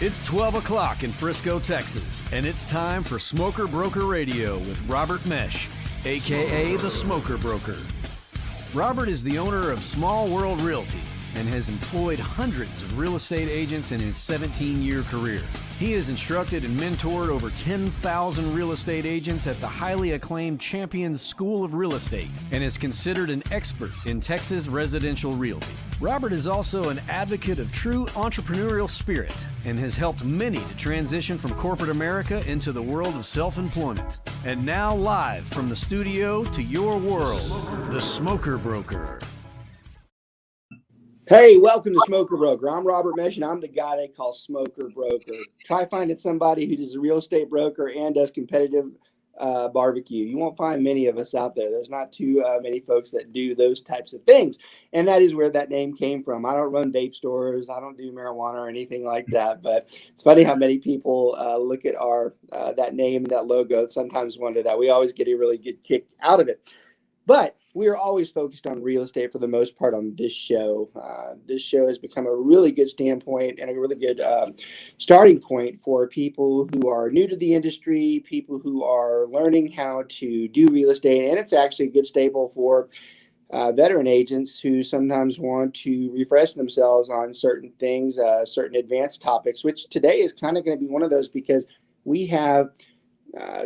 It's 12 o'clock in Frisco, Texas, and it's time for Smoker Broker Radio with Robert Meche, a.k.a. the Smoker Broker. Robert is the owner of Small World Realty and has employed hundreds of real estate agents in his 17-year career. He has instructed and mentored over 10,000 real estate agents at the highly acclaimed Champions School of Real Estate and is considered an expert in Texas residential realty. Robert is also an advocate of true entrepreneurial spirit and has helped many to transition from corporate America into the world of self-employment. And now live from the studio to your world, the Smoker Broker. Hey, welcome to Smoker Broker. I'm Robert Meche, and I'm the guy they call Smoker Broker. Try finding somebody who does a real estate broker and does competitive barbecue. You won't find many of us out there. There's not too many folks that do those types of things. And that is where that name came from. I don't run vape stores. I don't do marijuana or anything like that. But it's funny how many people look at our that name and that logo. Sometimes wonder that. We always get a really good kick out of it. But we are always focused on real estate for the most part on this show. This show has become a really good standpoint and a really good starting point for people who are new to the industry, people who are learning how to do real estate. And it's actually a good staple for veteran agents who sometimes want to refresh themselves on certain things, certain advanced topics, which today is kind of going to be one of those because we have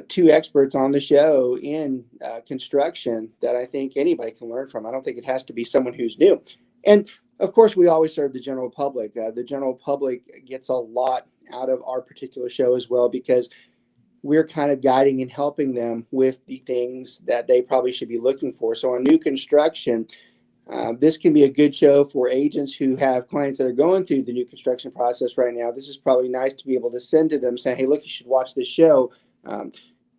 two experts on the show in construction that I think anybody can learn from. I don't think it has to be someone who's new. And of course, we always serve the general public. The general public gets a lot out of our particular show as well because we're kind of guiding and helping them with the things that they probably should be looking for. So on new construction, this can be a good show for agents who have clients that are going through the new construction process right now. This is probably nice to be able to send to them saying, hey, look, you should watch this show.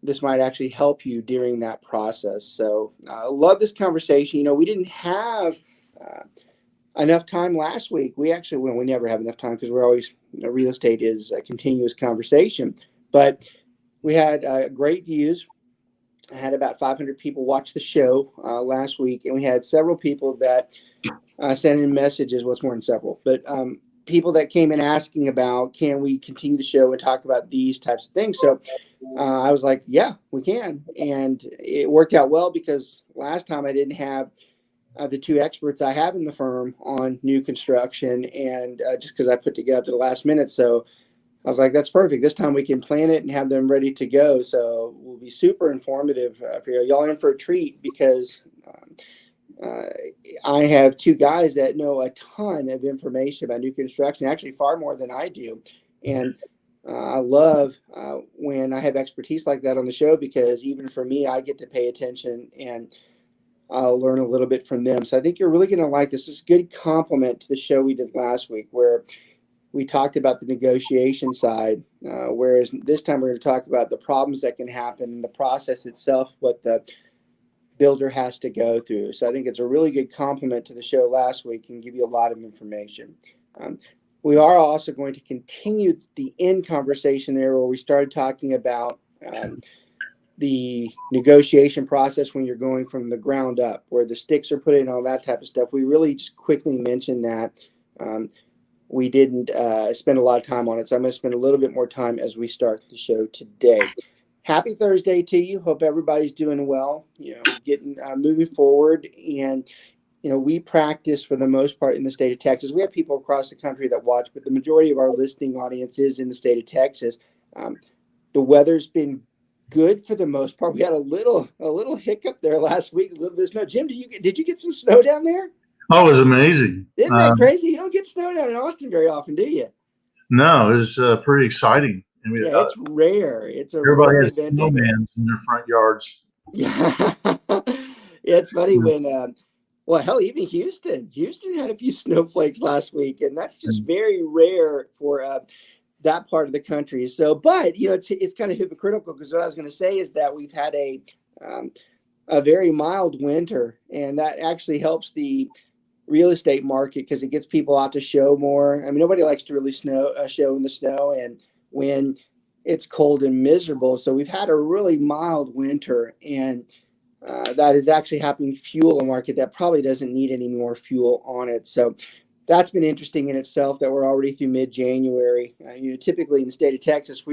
This might actually help you during that process. So I love this conversation. You know, we didn't have enough time last week. We never have enough time because we're always, real estate is a continuous conversation. But we had great views. I had about 500 people watch the show last week, and we had several people that sent in messages. Well, it's more than several, but people that came in asking about, can we continue the show and talk about these types of things? So I was like, yeah, we can. And it worked out well because last time I didn't have the two experts I have in the firm on new construction and just because I put together the last minute. So I was like, that's perfect. This time we can plan it and have them ready to go. So we'll be super informative for you. Y'all in for a treat because I have two guys that know a ton of information about new construction, actually far more than I do. And I love when I have expertise like that on the show because even for me, I get to pay attention and I'll learn a little bit from them. So I think you're really going to like this. This is a good complement to the show we did last week where we talked about the negotiation side, whereas this time we're going to talk about the problems that can happen in the process itself, what the builder has to go through. So I think it's a really good complement to the show last week and give you a lot of information. We are also going to continue the end conversation there where we started talking about the negotiation process when you're going from the ground up, where the sticks are put in, all that type of stuff. We really just quickly mentioned that. We didn't spend a lot of time on it, so I'm going to spend a little bit more time as we start the show today. Happy Thursday to you. Hope everybody's doing well, getting moving forward. And, we practice for the most part in the state of Texas. We have people across the country that watch, but the majority of our listening audience is in the state of Texas. The weather's been good for the most part. We had a little hiccup there last week, a little bit of snow. Jim, did you get some snow down there? Oh, it was amazing. Isn't that crazy? You don't get snow down in Austin very often, do you? No, it was pretty exciting. I mean, it's rare. It's a everybody rare has event. snowmans in their front yards. Yeah, it's funny when, hell, even Houston had a few snowflakes last week, and that's just very rare for that part of the country. So, but it's kind of hypocritical because what I was going to say is that we've had a very mild winter, and that actually helps the real estate market because it gets people out to show more. I mean, nobody likes to really show in the snow and when it's cold and miserable. So we've had a really mild winter, and that is actually helping fuel a market that probably doesn't need any more fuel on it. So that's been interesting in itself that we're already through mid-January. Typically in the state of Texas,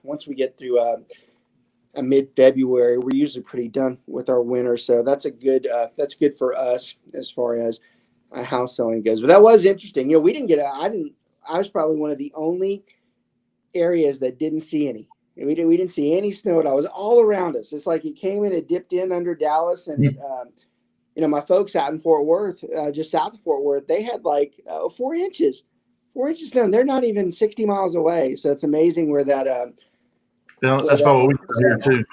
once we get through a mid-February, we're usually pretty done with our winter. So that's good for us as far as house selling goes. But that was interesting. I was probably one of the only areas that didn't see any. We didn't see any snow at all. It was all around us. It's like it came in, it dipped in under Dallas, and it, my folks out in Fort Worth, just south of Fort Worth, they had like 4 inches snow, and they're not even 60 miles away. So it's amazing where that. That's about what we got here too.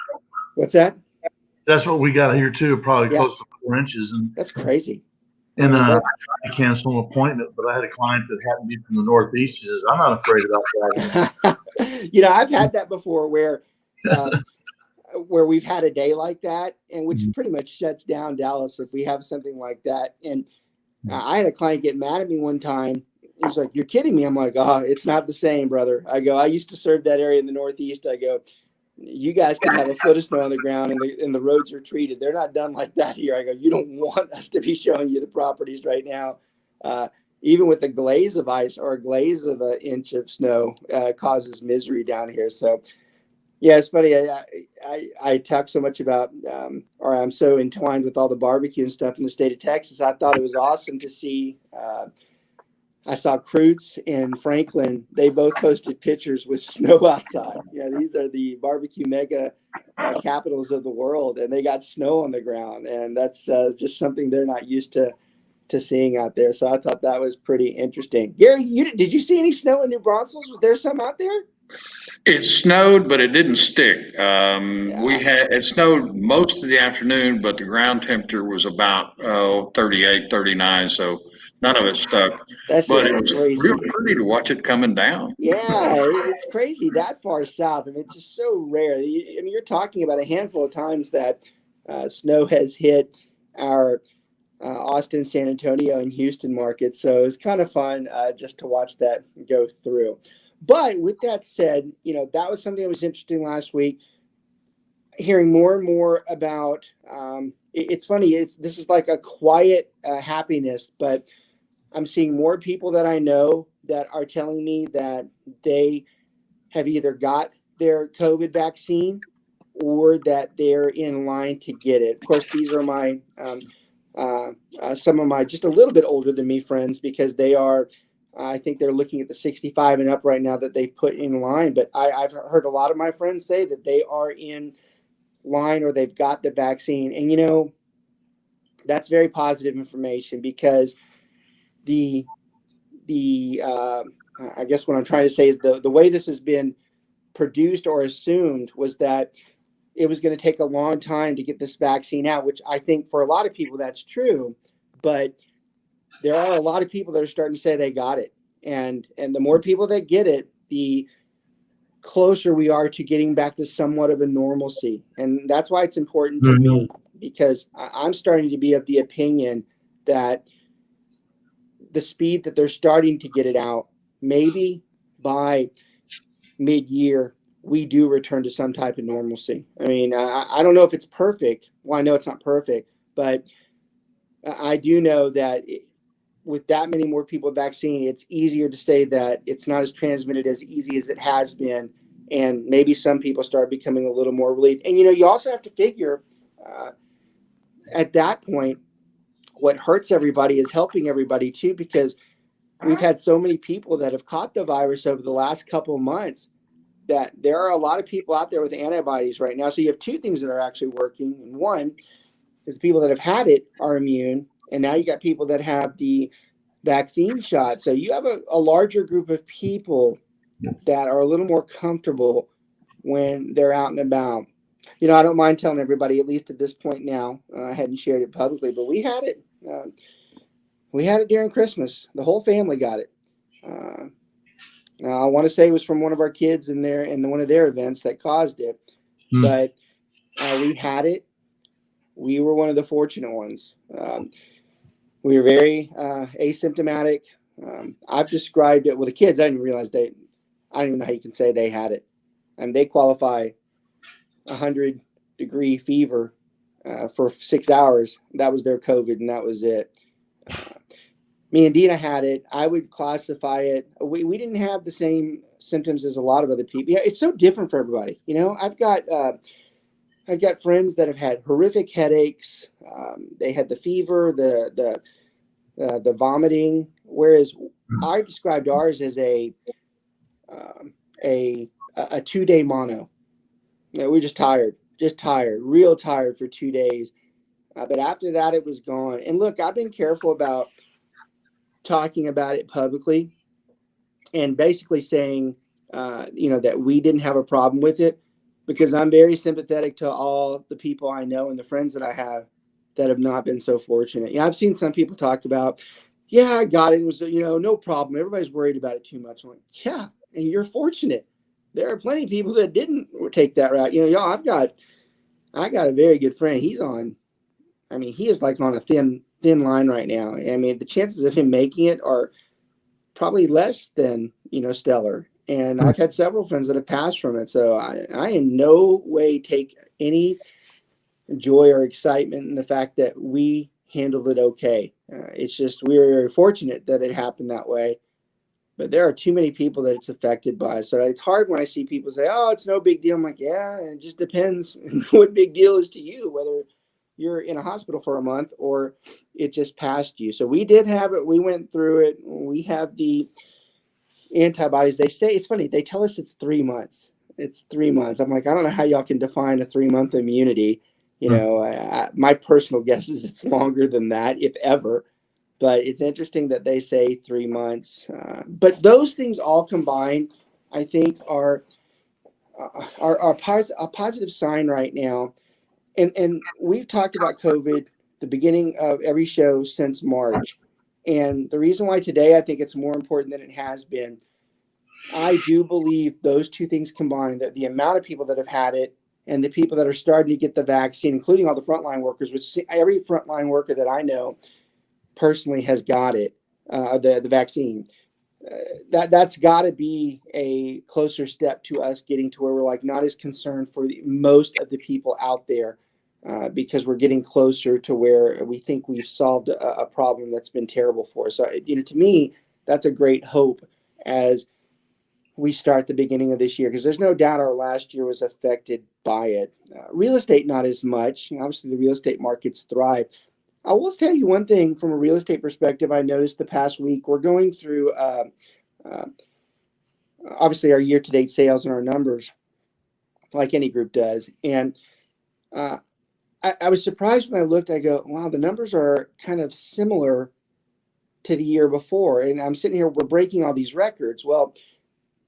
What's that? That's what we got here too. Probably close to 4 inches, and that's crazy. And I tried to cancel an appointment, but I had a client that happened to be from the Northeast. He says, "I'm not afraid about that." I've had that before where we've had a day like that, and which pretty much shuts down Dallas if we have something like that. And I had a client get mad at me one time. He's like, "You're kidding me." I'm like, "Oh, it's not the same, brother." I go, "I used to serve that area in the Northeast." I go, "You guys can have a foot of snow on the ground and the roads are treated. They're not done like that here." I go, "You don't want us to be showing you the properties right now." Even with a glaze of ice or a glaze of an inch of snow causes misery down here. So, yeah, it's funny. I talk so much about, or I'm so entwined with all the barbecue and stuff in the state of Texas. I thought it was awesome to see. I saw Kreutz and Franklin. They both posted pictures with snow outside. These are the barbecue mega capitals of the world, and they got snow on the ground. And that's just something they're not used to seeing out there. So I thought that was pretty interesting. Gary, did you see any snow in New Braunfels? Was there some out there? It snowed, but it didn't stick. It snowed most of the afternoon, but the ground temperature was about 38, 39. So none of it stuck. But it was crazy. real pretty to watch it coming down. Yeah, it's crazy that far south. I mean, it's just so rare. You're talking about a handful of times that snow has hit our Austin, San Antonio, and Houston markets. So it's kind of fun just to watch that go through. But with that said, that was something that was interesting last week. Hearing more and more about, it's funny. This is like a quiet happiness, but I'm seeing more people that I know that are telling me that they have either got their COVID vaccine or that they're in line to get it. Of course, these are my some of my just a little bit older than me friends, because they are. I think they're looking at the 65 and up right now that they've put in line. But I've heard a lot of my friends say that they are in line or they've got the vaccine. And, that's very positive information, because I guess what I'm trying to say is the way this has been produced or assumed was that it was going to take a long time to get this vaccine out, which I think for a lot of people that's true. But there are a lot of people that are starting to say they got it. And the more people that get it, the closer we are to getting back to somewhat of a normalcy. And that's why it's important to me, because I'm starting to be of the opinion that the speed that they're starting to get it out, maybe by mid-year, we do return to some type of normalcy. I mean, I don't know if it's perfect. Well, I know it's not perfect, but I do know that with that many more people vaccinated, it's easier to say that it's not as transmitted as easy as it has been. And maybe some people start becoming a little more relieved. And, you also have to figure at that point, what hurts everybody is helping everybody too, because we've had so many people that have caught the virus over the last couple of months that there are a lot of people out there with antibodies right now. So you have two things that are actually working. And one is the people that have had it are immune. And now you got people that have the vaccine shot. So you have a larger group of people that are a little more comfortable when they're out and about. I don't mind telling everybody, at least at this point now, I hadn't shared it publicly, but we had it. We had it during Christmas. The whole family got it. I want to say it was from one of our kids in one of their events that caused it. But we had it. We were one of the fortunate ones. We were very asymptomatic. I've described it with the kids. I didn't realize I don't even know how you can say they had it. They qualify 100-degree fever for 6 hours. That was their COVID, and that was it. me and Dina had it. I would classify it. We didn't have the same symptoms as a lot of other people. Yeah, it's so different for everybody. I've got friends that have had horrific headaches. They had the fever, the vomiting. Whereas I described ours as a 2-day mono. We're just tired, real tired for 2 days. But after that, it was gone. And look, I've been careful about talking about it publicly and basically saying, that we didn't have a problem with it, because I'm very sympathetic to all the people I know and the friends that I have that have not been so fortunate. I've seen some people talk about, yeah, I got it. It was, no problem. Everybody's worried about it too much. I'm like, yeah, and you're fortunate. There are plenty of people that didn't take that route. I got a very good friend. He is like on a thin line right now. The chances of him making it are probably less than, stellar. And I've had several friends that have passed from it. So I in no way take any joy or excitement in the fact that we handled it okay. It's just, we were very fortunate that it happened that way. But there are too many people that it's affected by. So it's hard when I see people say, oh, it's no big deal. I'm like, yeah, it just depends what big deal is to you, whether you're in a hospital for a month or it just passed you. So we did have it. We went through it. We have the antibodies. They say, it's funny, they tell us it's 3 months. It's 3 months. I'm like, I don't know how y'all can define a 3-month immunity. My personal guess is it's longer than that, if ever. But it's interesting that they say 3 months. But those things all combined, I think, are a positive sign right now. And we've talked about COVID the beginning of every show since March. And the reason why today I think it's more important than it has been, I do believe those two things combined, that the amount of people that have had it and the people that are starting to get the vaccine, including all the frontline workers, which every frontline worker that I know personally has got it, the vaccine. That's got to be a closer step to us getting to where we're like not as concerned for most of the people out there, because we're getting closer to where we think we've solved a problem that's been terrible for us. So, to me, that's a great hope as we start the beginning of this year, because there's no doubt our last year was affected by it. Real estate, not as much. Obviously, the real estate markets thrive. I will tell you one thing from a real estate perspective. I noticed the past week, we're going through, obviously, our year-to-date sales and our numbers, like any group does. And I was surprised when I looked. I go, wow, the numbers are kind of similar to the year before. And I'm sitting here, we're breaking all these records. Well,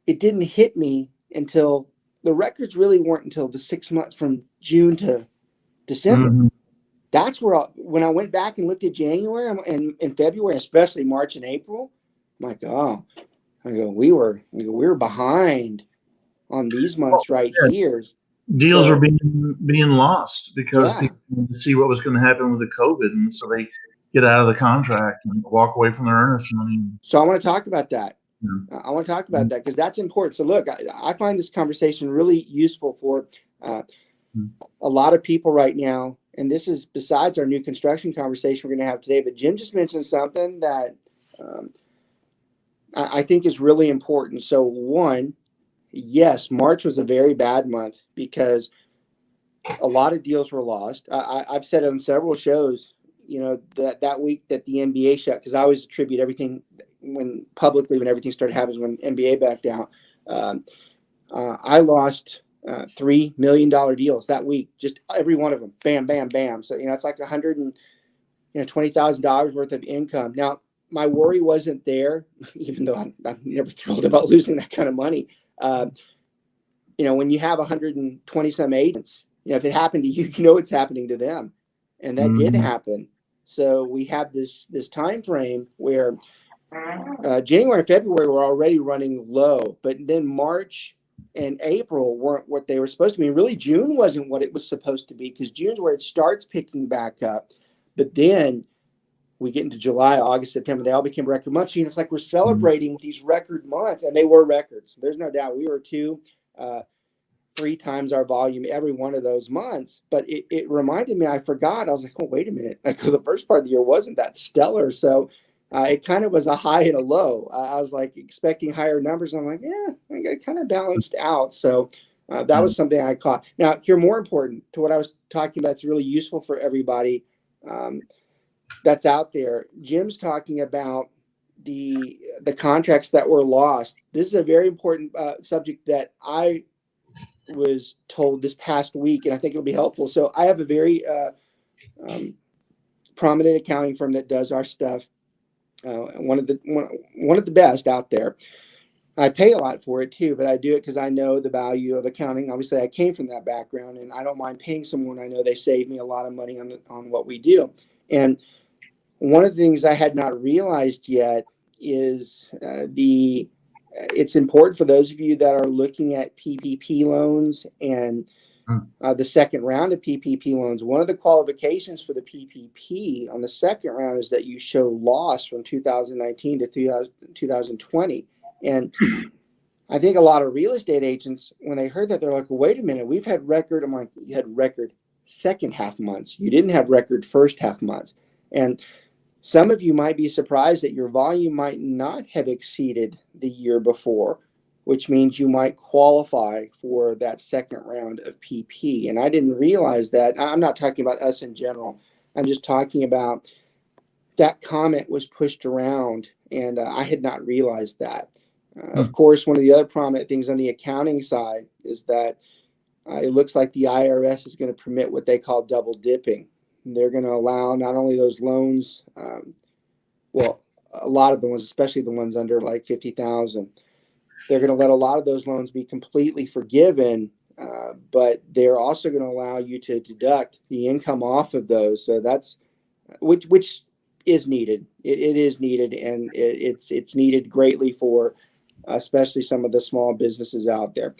it didn't hit me until the records really weren't until the 6 months from June to December. Mm-hmm. That's where when I went back and looked at January and February, especially March and April, I'm like, oh, we were behind on these months here. Deals are being lost because people wanted to see what was going to happen with the COVID, and so they get out of the contract and walk away from their earnest money. So I want to talk about that. I want to talk about that because that's important. So look, I find this conversation really useful for a lot of people right now. And this is besides our new construction conversation we're going to have today. But Jim just mentioned something that I think is really important. So one, yes, March was a very bad month because a lot of deals were lost. I've said it on several shows, that week that the NBA shut, because I always attribute everything when everything started happening, when NBA backed out. I lost $3 million deals that week, just every one of them, bam, bam, bam. So, it's like $120,000 worth of income. Now, my worry wasn't there, even though I'm never thrilled about losing that kind of money. When you have 120 some agents, if it happened to you, it's happening to them. And that did happen. So we have this time frame where January and February were already running low, but then March and April weren't what they were supposed to be. And really, June wasn't what it was supposed to be, because June's where it starts picking back up. But then we get into July, August, September, they all became record months. It's like we're celebrating these record months, and they were records. There's no doubt. We were 3 times our volume every one of those months. But it reminded me, I forgot. I was like, oh, wait a minute. Like, the first part of the year wasn't that stellar. So it kind of was a high and a low. I was like expecting higher numbers. I'm like, yeah, it kind of balanced out. So that was something I caught. Now, here, more important to what I was talking about, it's really useful for everybody that's out there. Jim's talking about the contracts that were lost. This is a very important subject that I was told this past week, and I think it'll be helpful. So I have a very prominent accounting firm that does our stuff. One of the best out there. I pay a lot for it too, but I do it because I know the value of accounting. Obviously, I came from that background, and I don't mind paying someone. I know they save me a lot of money on what we do. And one of the things I had not realized yet is it's important for those of you that are looking at PPP loans and the second round of PPP loans. One of the qualifications for the PPP on the second round is that you show loss from 2019 to 2020. And I think a lot of real estate agents, when they heard that, they're like, well, wait a minute, we've had record. I'm like, you had record second half months. You didn't have record first half months. And some of you might be surprised that your volume might not have exceeded the year before, which means you might qualify for that second round of PP. And I didn't realize that. I'm not talking about us in general. I'm just talking about that comment was pushed around, and I had not realized that. Of course, one of the other prominent things on the accounting side is that it looks like the IRS is going to permit what they call double dipping. They're going to allow not only those loans, well, a lot of the ones, especially the ones under like 50,000, they're going to let a lot of those loans be completely forgiven, but they're also going to allow you to deduct the income off of those. So that's which is needed. It is needed, and it's needed greatly for especially some of the small businesses out there.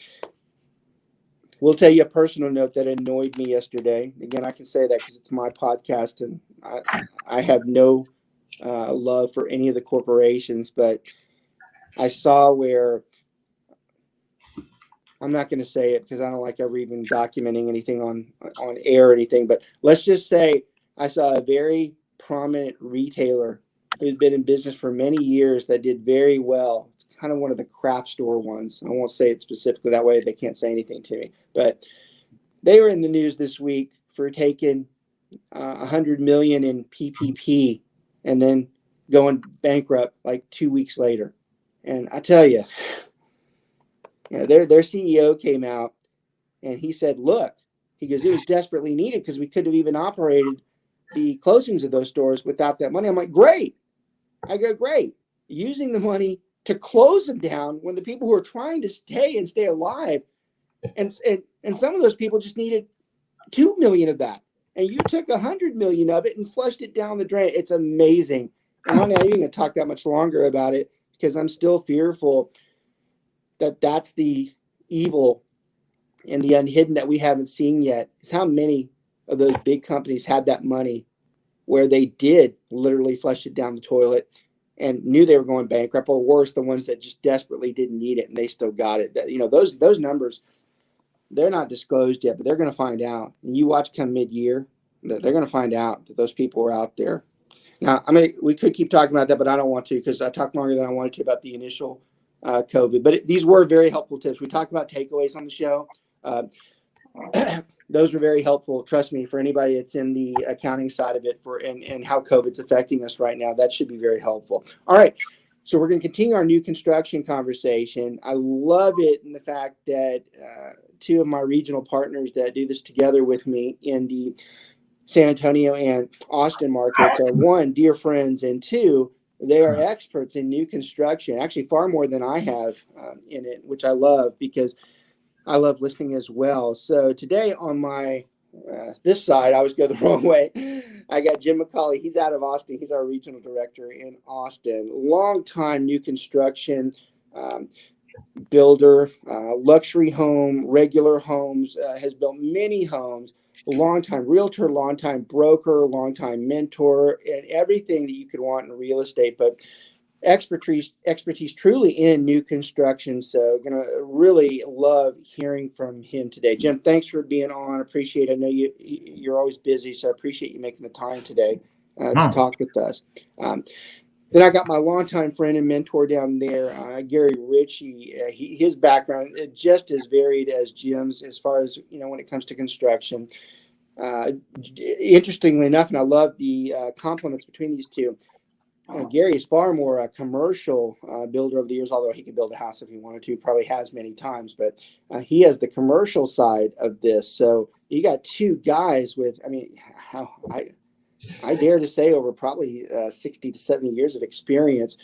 We'll tell you a personal note that annoyed me yesterday. Again, I can say that because it's my podcast, and I have no love for any of the corporations, but I saw where, I'm not going to say it because I don't like ever even documenting anything on air or anything, but let's just say I saw a very prominent retailer who's been in business for many years that did very well. It's kind of one of the craft store ones. I won't say it specifically, that way they can't say anything to me, but they were in the news this week for taking $100 million in PPP and then going bankrupt like 2 weeks later. And I tell you, their CEO came out and he said, look, he goes, it was desperately needed because we couldn't have even operated the closings of those stores without that money. I'm like, great. I go, great. Using the money to close them down when the people who are trying to stay alive. And some of those people just needed 2 million of that. And you took 100 million of it and flushed it down the drain. It's amazing. And I'm not even going to talk that much longer about it because I'm still fearful that that's the evil and the unhidden that we haven't seen yet, is how many of those big companies had that money where they did literally flush it down the toilet and knew they were going bankrupt, or worse, the ones that just desperately didn't need it and they still got it. Those numbers, they're not disclosed yet, but they're going to find out. And you watch come mid-year, they're going to find out that those people were out there. Now, we could keep talking about that, but I don't want to because I talked longer than I wanted to about the initial COVID. But these were very helpful tips. We talked about takeaways on the show. Those were very helpful. Trust me, for anybody that's in the accounting side of it and how COVID's affecting us right now, that should be very helpful. All right. So we're going to continue our new construction conversation. I love it in the fact that two of my regional partners that do this together with me in the San Antonio and Austin markets are, one, dear friends, and two, they are experts in new construction, actually far more than I have in it, which I love because I love listening as well. So today on my this side, I always go the wrong way. I got Jim McCauley. He's out of Austin. He's our regional director in Austin. Long-time new construction builder, luxury home, regular homes, has built many homes. Long-time realtor, long-time broker, long-time mentor, and everything that you could want in real estate. But expertise truly in new construction. So gonna really love hearing from him today. Jim, thanks for being on. Appreciate it. I know you're always busy, so I appreciate you making the time today to talk with us. Then I got my longtime friend and mentor down there, Gary Richey. His background just as varied as Jim's as far as, when it comes to construction. Interestingly enough, and I love the compliments between these two, Gary is far more a commercial builder over the years, although he could build a house if he wanted to, probably has many times, but he has the commercial side of this. So you got two guys with, I dare to say over probably 60 to 70 years of experience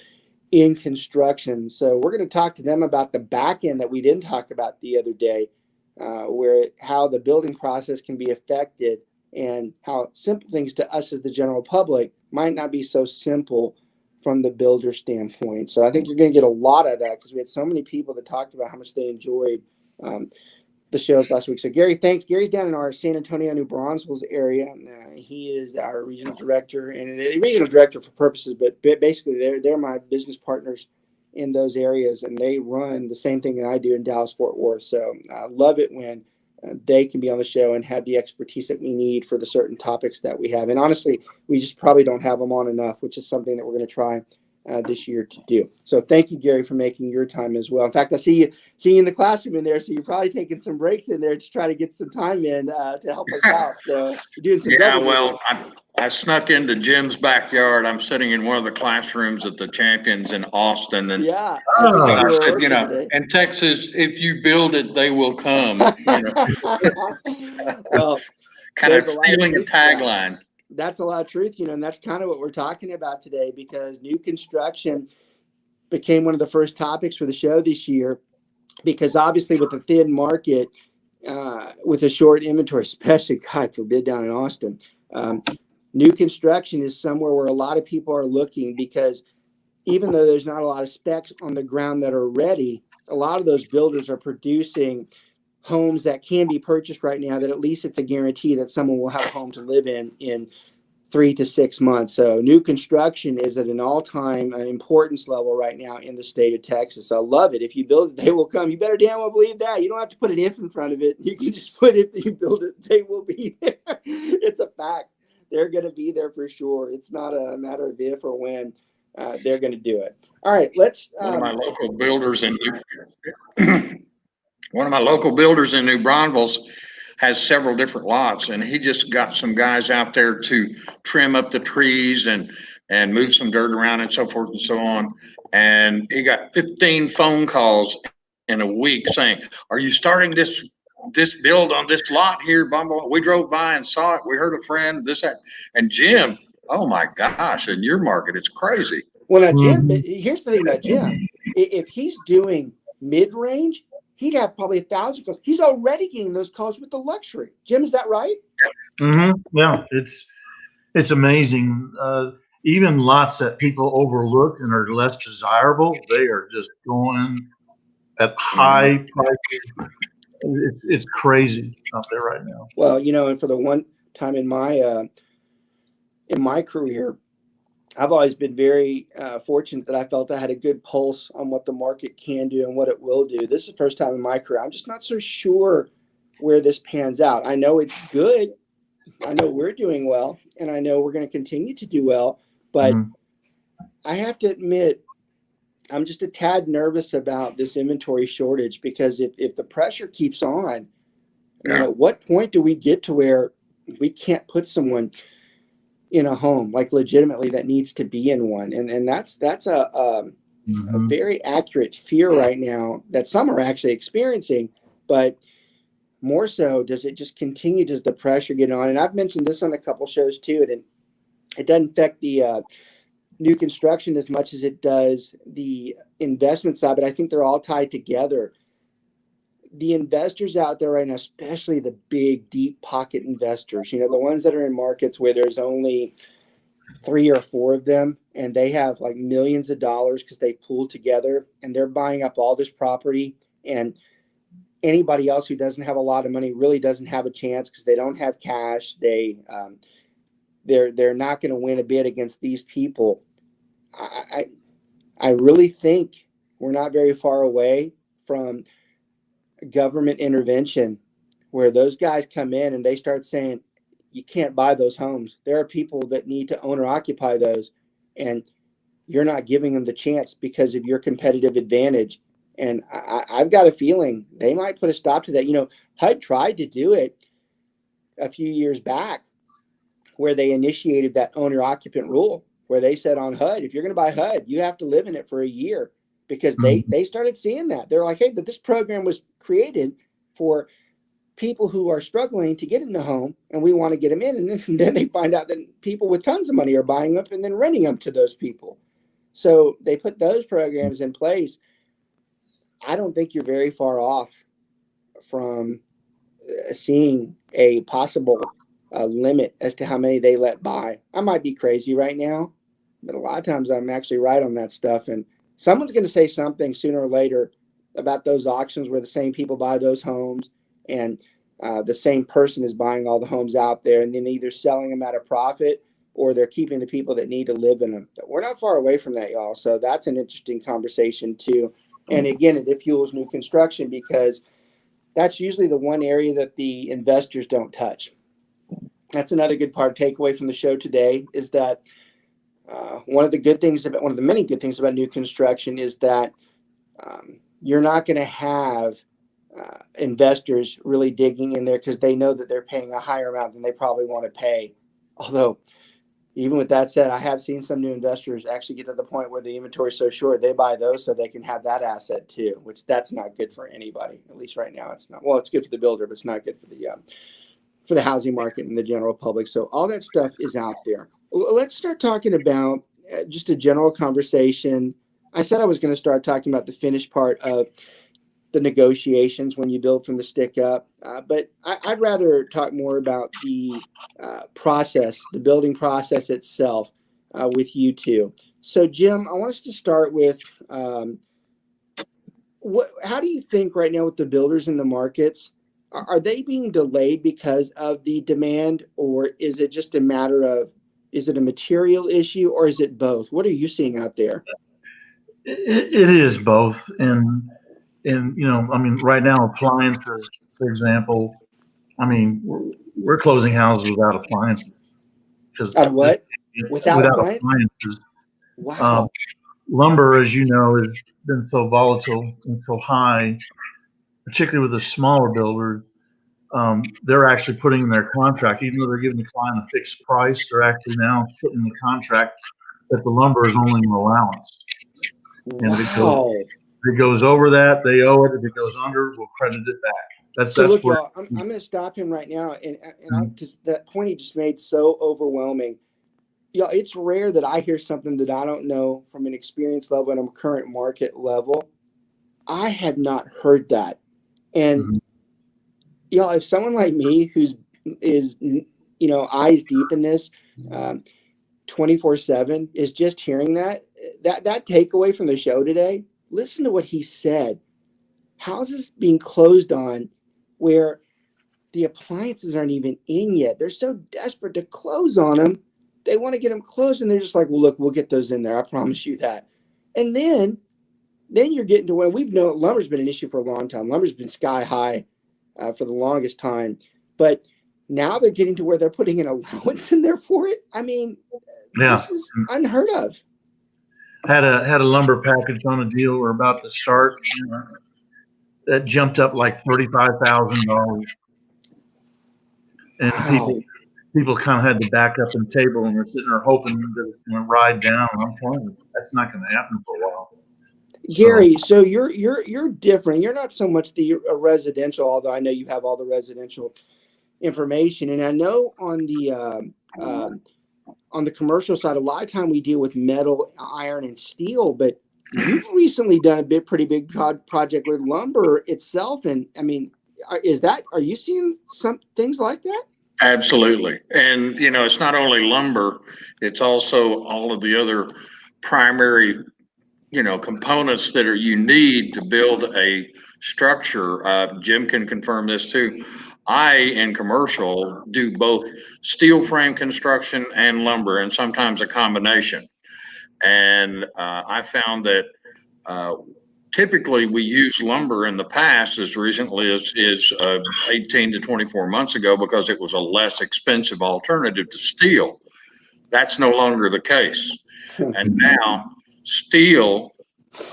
in construction. So we're going to talk to them about the back end that we didn't talk about the other day, how the building process can be affected and how simple things to us as the general public might not be so simple from the builder standpoint. So I think you're going to get a lot of that because we had so many people that talked about how much they enjoyed the shows last week. So Gary, thanks. Gary's down in our San Antonio, New Braunfels area. He is our regional director, and a regional director for purposes, but basically they're my business partners in those areas, and they run the same thing that I do in Dallas, Fort Worth. So I love it when they can be on the show and have the expertise that we need for the certain topics that we have. And honestly, we just probably don't have them on enough, which is something that we're going to try this year to do. So thank you, Gary, for making your time as well. In fact, I see you in the classroom in there, so you're probably taking some breaks in there to try to get some time in to help us out. So you're doing some I snuck into Jim's backyard. I'm sitting in one of the classrooms at the Champions in Austin, and I said, in Texas, if you build it, they will come. Well, kind of stealing a tagline. That's a lot of truth, and that's kind of what we're talking about today, because new construction became one of the first topics for the show this year, because obviously with the thin market, with a short inventory, especially, God forbid, down in Austin, new construction is somewhere where a lot of people are looking, because even though there's not a lot of specs on the ground that are ready, a lot of those builders are producing homes that can be purchased right now, that at least it's a guarantee that someone will have a home to live in 3 to 6 months. So new construction is at an all-time importance level right now in the state of Texas. I love it. If you build it, they will come. You better damn well believe that. You don't have to put an if in front of it. You can just put if you build it, they will be there. It's a fact. They're going to be there for sure. It's not a matter of if or when they're going to do it. All right, let's. One of my local builders in New Braunfels has several different lots, and he just got some guys out there to trim up the trees and move some dirt around and so forth and so on. And he got 15 phone calls in a week saying, "Are you starting this build on this lot here, Bumble? We drove by and saw it. We heard a friend, this, that." And Jim, oh my gosh, in your market, it's crazy. Well, now, Jim, here's the thing about Jim. If he's doing mid-range, he'd have probably 1,000 calls. He's already getting those calls with the luxury. Jim, is that right? Yeah, it's amazing. Even lots that people overlook and are less desirable, they are just going at high prices. It's crazy out there right now. Well, and for the one time in my career, I've always been very fortunate that I felt I had a good pulse on what the market can do and what it will do. This is the first time in my career. I'm just not so sure where this pans out. I know it's good. I know we're doing well, and I know we're going to continue to do well. But I have to admit, I'm just a tad nervous about this inventory shortage, because if the pressure keeps on, at what point do we get to where we can't put someone in a home, like legitimately, that needs to be in one? And that's a very accurate fear right now that some are actually experiencing. But more so, does it just continue? Does the pressure get on? And I've mentioned this on a couple shows too, and it doesn't affect the new construction as much as it does the investment side, but I think they're all tied together. The investors out there right now, especially the big, deep pocket investors, the ones that are in markets where there's only 3 or 4 of them, and they have like millions of dollars because they pooled together and they're buying up all this property. And anybody else who doesn't have a lot of money really doesn't have a chance because they don't have cash. They're not going to win a bid against these people. I really think we're not very far away from government intervention where those guys come in and they start saying, you can't buy those homes. There are people that need to own or occupy those. And you're not giving them the chance because of your competitive advantage. And I've got a feeling they might put a stop to that. You know, HUD tried to do it a few years back where they initiated that owner occupant rule, where they said on HUD, if you're going to buy HUD, you have to live in it for a year, because they started seeing that. They're like, hey, but this program was created for people who are struggling to get in the home, and we want to get them in. And then they find out that people with tons of money are buying them and then renting them to those people. So they put those programs in place. I don't think you're very far off from seeing a possible limit as to how many they let buy. I might be crazy right now, but a lot of times I'm actually right on that stuff. And someone's going to say something sooner or later about those auctions where the same people buy those homes, and the same person is buying all the homes out there, and then either selling them at a profit or they're keeping the people that need to live in them. We're not far away from that, y'all. So that's an interesting conversation too. And again, it fuels new construction, because that's usually the one area that the investors don't touch. That's another good part, takeaway from the show today, is that one of the many good things about new construction is that you're not going to have investors really digging in there, because they know that they're paying a higher amount than they probably want to pay. Although, even with that said, I have seen some new investors actually get to the point where the inventory is so short, they buy those so they can have that asset too, which that's not good for anybody. At least right now, it's not. Well, it's good for the builder, but it's not good for the housing market and the general public. So all that stuff is out there. Let's start talking about just a general conversation. I said I was going to start talking about the finished part of the negotiations when you build from the stick up. But I'd rather talk more about the process, the building process itself with you two. So Jim, I want us to start with how do you think right now with the builders in the markets, are they being delayed because of the demand, or is it just a matter of, is it a material issue, or is it both? What are you seeing out there? It is both. And you know, I mean, right now, appliances, for example, I mean, we're closing houses without appliances. Out of what? Without appliances. Wow. Lumber, as you know, has been so volatile and so high, particularly with the smaller builders. They're actually putting in their contract, even though they're giving the client a fixed price, they're actually now putting in the contract that the lumber is only an allowance. And wow. if it goes over that, they owe it. If it goes under, we'll credit it back. That's look, where, y'all, I'm going to stop him right now, and because that point he just made so overwhelming. Y'all, it's rare that I hear something that I don't know from an experience level and a current market level. I had not heard that, and y'all, if someone like me is eyes deep in this, 24/7 is just hearing that takeaway from the show today. Listen to what he said. Houses being closed on where the appliances aren't even in yet. They're so desperate to close on them. They want to get them closed, and they're just like, well, look, we'll get those in there. I promise you that. And then you're getting to where we've known lumber's been an issue for a long time. Lumber's been sky high for the longest time. But now they're getting to where they're putting an allowance in there for it. I mean, This is unheard of. Had a lumber package on a deal we're about to start that jumped up like $35,000, and people kind of had to back up and table, and we're sitting there hoping that it's going to ride down. I'm telling you, that's not going to happen for a while. Gary, so you're different. You're not so much the residential, although I know you have all the residential information, and I know on the commercial side, a lot of time we deal with metal, iron, and steel, but you've recently done a pretty big project with lumber itself. And I mean, are you seeing some things like that? Absolutely. And, you know, it's not only lumber, it's also all of the other primary, you know, components that you need to build a structure. Jim can confirm this too. I, in commercial, do both steel frame construction and lumber, and sometimes a combination. And I found that typically we use lumber in the past as recently as 18 to 24 months ago because it was a less expensive alternative to steel. That's no longer the case. And now steel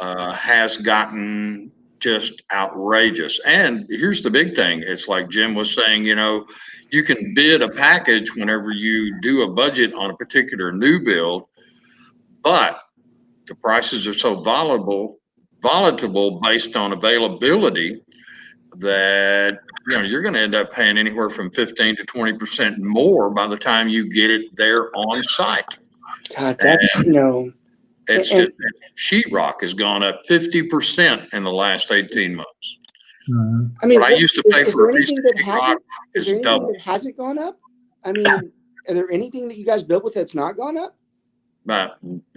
has gotten just outrageous. And here's the big thing. It's like Jim was saying, you can bid a package whenever you do a budget on a particular new build, but the prices are so volatile based on availability that you're going to end up paying anywhere from 15 to 20% more by the time you get it there on site. God, that's it's just sheetrock has gone up 50% in the last 18 months. Mm-hmm. I mean, what I used to pay for a piece of sheetrock is double. That hasn't gone up? I mean, are there anything that you guys built with that's not gone up?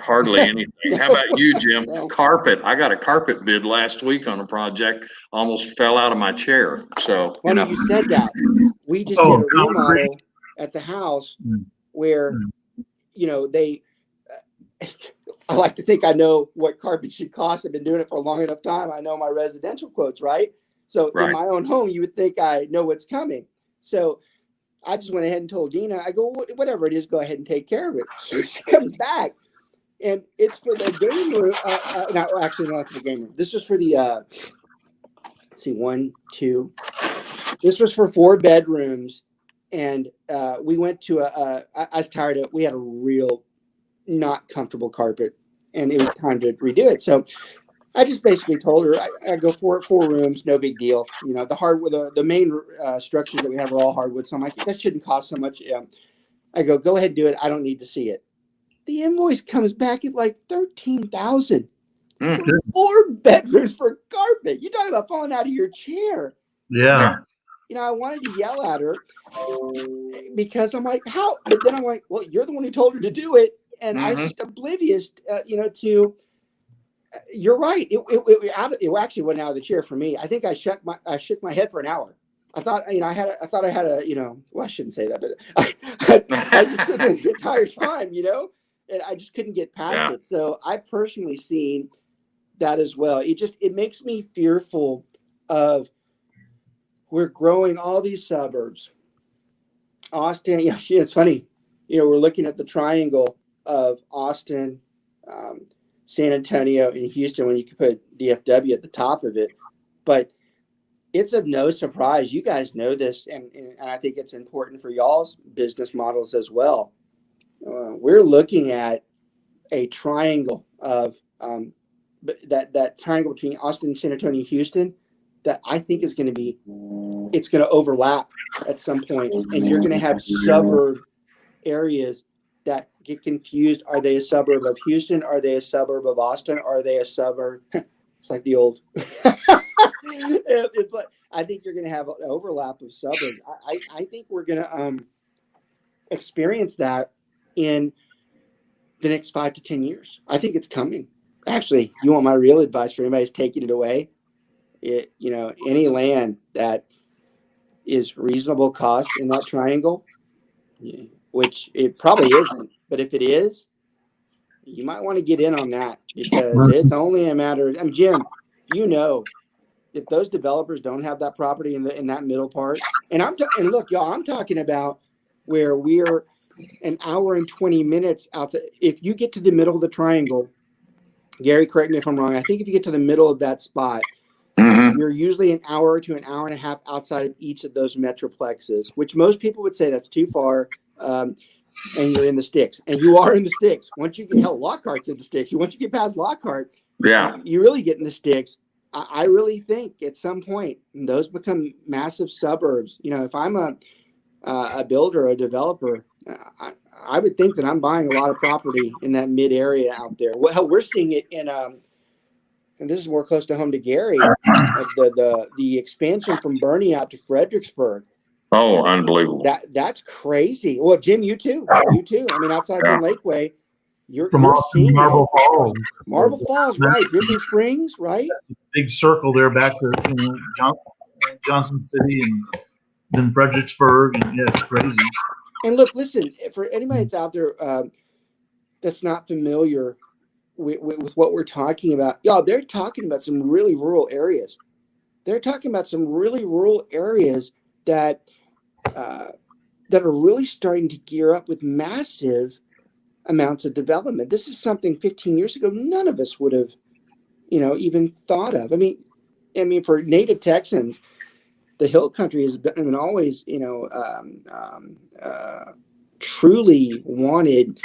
Hardly anything. How about you, Jim? No. Carpet. I got a carpet bid last week on a project. Almost fell out of my chair. So funny you said that. We just did a remodel at the house where they. I like to think I know what carpet should cost. I've been doing it for a long enough time. I know my residential quotes, right? So in my own home, you would think I know what's coming. So I just went ahead and told Dina, I go, whatever it is, go ahead and take care of it. So she comes back, and it's for the game room. Actually, not for the game room. This was for the, let's see, 1, 2. This was for 4 bedrooms. And we went to I was tired of, we had a real not comfortable carpet, and it was time to redo it. So I just basically told her I go for 4 rooms, no big deal. The hardwood, the main structures that we have are all hardwood. So I'm like, that shouldn't cost so much. I go ahead and do it. I don't need to see it. The invoice comes back at like $13,000 for 4 bedrooms for carpet. You're talking about falling out of your chair. Yeah. I wanted to yell at her because I'm like, how? But then I'm like, well, you're the one who told her to do it. And I was just oblivious, to. You're right. It actually went out of the chair for me. I think I shook my head for an hour. I thought, I had a, well, I shouldn't say that, but I just stood there the entire time, and I just couldn't get past it. So I personally seen that as well. It makes me fearful of, we're growing all these suburbs. Austin, it's funny, we're looking at the triangle of Austin, San Antonio, and Houston when you could put DFW at the top of it. But it's of no surprise. You guys know this, and I think it's important for y'all's business models as well. We're looking at a triangle of that triangle between Austin, San Antonio, Houston, that I think is going to overlap at some point, and you're going to have suburb areas that get confused. Are they a suburb of Houston? Are they a suburb of Austin? Are they a suburb? It's like the old. It's like, I think you're going to have an overlap of suburbs. I think we're going to experience that in the next 5 to 10 years. I think it's coming. Actually, you want my real advice for anybody who's taking it away? Any land that is reasonable cost in that triangle, which it probably isn't, but if it is, you might want to get in on that, because it's only a matter of, Jim, if those developers don't have that property in that middle part, and look, y'all, I'm talking about where we're an hour and 20 minutes out. If you get to the middle of the triangle, Gary, correct me if I'm wrong, I think if you get to the middle of that spot, you're usually an hour to an hour and a half outside of each of those metroplexes, which most people would say that's too far. And you're in the sticks, and you are in the sticks. Once you get Lockhart's in the sticks. Once you get past Lockhart, you really get in the sticks. I really think at some point those become massive suburbs. If I'm a builder, a developer, I would think that I'm buying a lot of property in that mid area out there. Well, we're seeing it in and this is more close to home to Gary, the expansion from Bernie out to Fredericksburg. Oh, unbelievable! That's crazy. Well, Jim, you too. Outside from Lakeway, you're seeing Marble Falls. Marble Falls, right? Dripping Springs, right? Big circle there back to Johnson City, and then Fredericksburg, and it's crazy. And look, listen, for anybody that's out there that's not familiar with what we're talking about, y'all, they're talking about some really rural areas. They're talking about some really rural areas that are really starting to gear up with massive amounts of development. This is something 15 years ago none of us would have, even thought of. I mean, for native Texans, the Hill Country has been always, truly wanted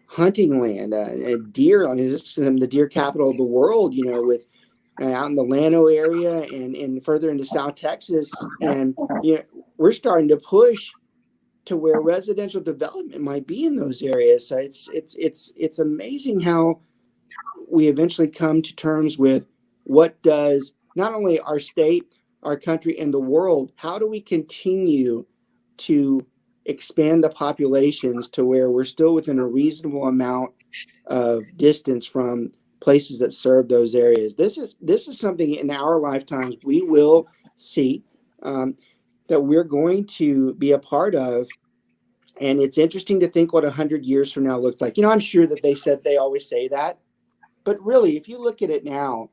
hunting land, deer. I mean, this is the deer capital of the world. With out in the Llano area and further into South Texas, and we're starting to push to where residential development might be in those areas. So it's amazing how we eventually come to terms with what does not only our state, our country, and the world, how do we continue to expand the populations to where we're still within a reasonable amount of distance from places that serve those areas. This is something in our lifetimes we will see, that we're going to be a part of. And it's interesting to think what 100 years from now looks like. I'm sure that they always say that, but really, if you look at it now,